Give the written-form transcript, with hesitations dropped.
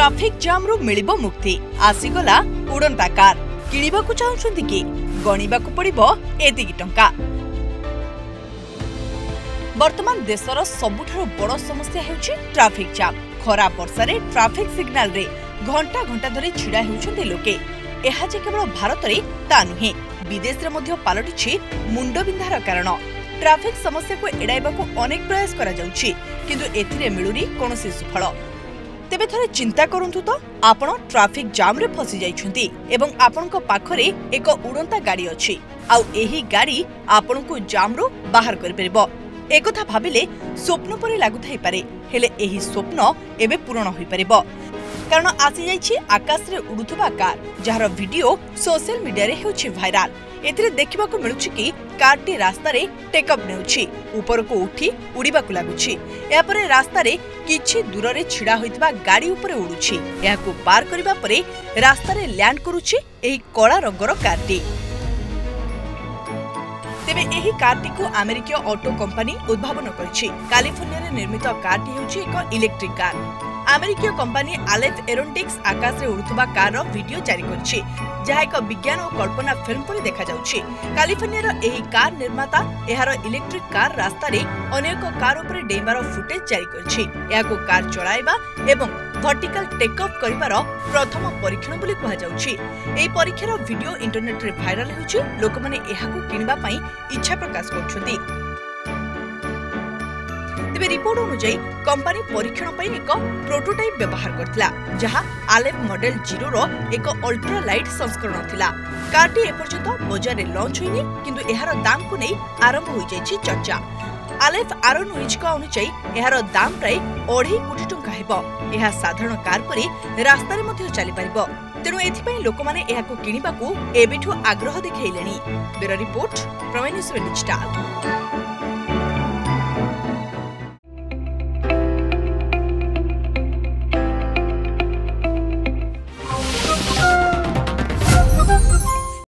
Traffic jam रु मिलिबो मुक्ति आसीगला उड़ंता car किणिबाकु चाहुछन्ति कि गणिबाकु पड़िबो एतिकी टंका। वर्तमान देशर सबुठारु बड़ समस्या हेउछि ट्राफिक जाम। खरा वर्षा रे ट्राफिक सिग्नल रे घंटा घंटा धरि छिड़ा हेउछन्ति लोके। एहा जे केवल भारत रे ता नुहे विदेश रे मध्य पालटिछि मुंडबिंधार कारण। ट्राफिक समस्या को एडाइबाकु अनेक प्रयास करा जाउछि किंतु एथिरे मिलुनी कोनोसी सुफल। तेबे थरे चिंता करंतु तो आपण ट्राफिक जाम रे फसी जाइछन्ति एवं आपनको पाखरे एक उड़ंता गाड़ी अछि आउ एही गाड़ी आपनको जाम रो बाहर करि परिबो। एकथा भाबिले स्वप्न परि लागुथाई पारे हेले एही स्वप्न एबे पूर्ण होई परिबो कारण आसी जाइछि आकाश रे उडुथबा कार जहार वीडियो सोशल मीडिया रे हेउछि भाइराल। एथिरे देखिबाकू मिलुछि कि कारटी रास्ता रे टेकअप नेउछि ऊपर को उठी उड़ीबाकू लागुछि। या परे रास्ता रे किछि दूर रे छिड़ा होइतबा गाड़ी ऊपर उडुछि। याकू पार करिबा परे रास्ता रे लैंड करूछि एही कळा रंगर कारटी। तेबे एही कारटी को अमेरिकीय ऑटो कंपनी उद्भावन करछि। कैलिफोर्निया रे निर्मित कारटी हेउछि एक इलेक्ट्रिक कार। अमेरिकीय कंपनी आलेफ एरोनॉटिक्स आकाश रे उड़ुथबा कार रो वीडियो जारी करछि जहा एक विज्ञान और कल्पना फिल्म परि देखा जाउछि। कैलिफोर्निया रो एही कार निर्माता एहार इलेक्ट्रिक कार रास्ता रे अनेक कार ऊपर डेइबार फुटेज जारी करछि। याको कार चलाइबा एवं वर्टिकल टेक ऑफ करिबार प्रथम परीक्षण बोली कहा जाउछि। एही परीक्षार वीडियो इंटरनेट रे भाइराल होउछि। लोक माने एहाकू किनिबा पई इच्छा प्रकाश करछथि। तेबे रिपोर्ट अनुसार कंपनी परीक्षण पई एक प्रोटोटाइप व्यवहार करथिला जहा आलेफ मॉडल 0 रो एक अल्ट्रा लाइट संस्करण थिला। कारटी एपर्यंत बाजार रे लॉन्च होइनी किंतु एहार दाम को नै आरंभ होई जायछि चर्चा। आलेफ आरोनॉटिक्स का अनुसार एहार दाम प्राय 2.5 कोटी टंका हेबो। एहा साधारण कार परि रास्ता रे मध्ये चली परिबो तेनु एथि पई लोक माने एहाकू किनिबाकू एबेठू आग्रह देखाइलेनी। ब्यूरो रिपोर्ट प्रमेय न्यूज डिजिटल।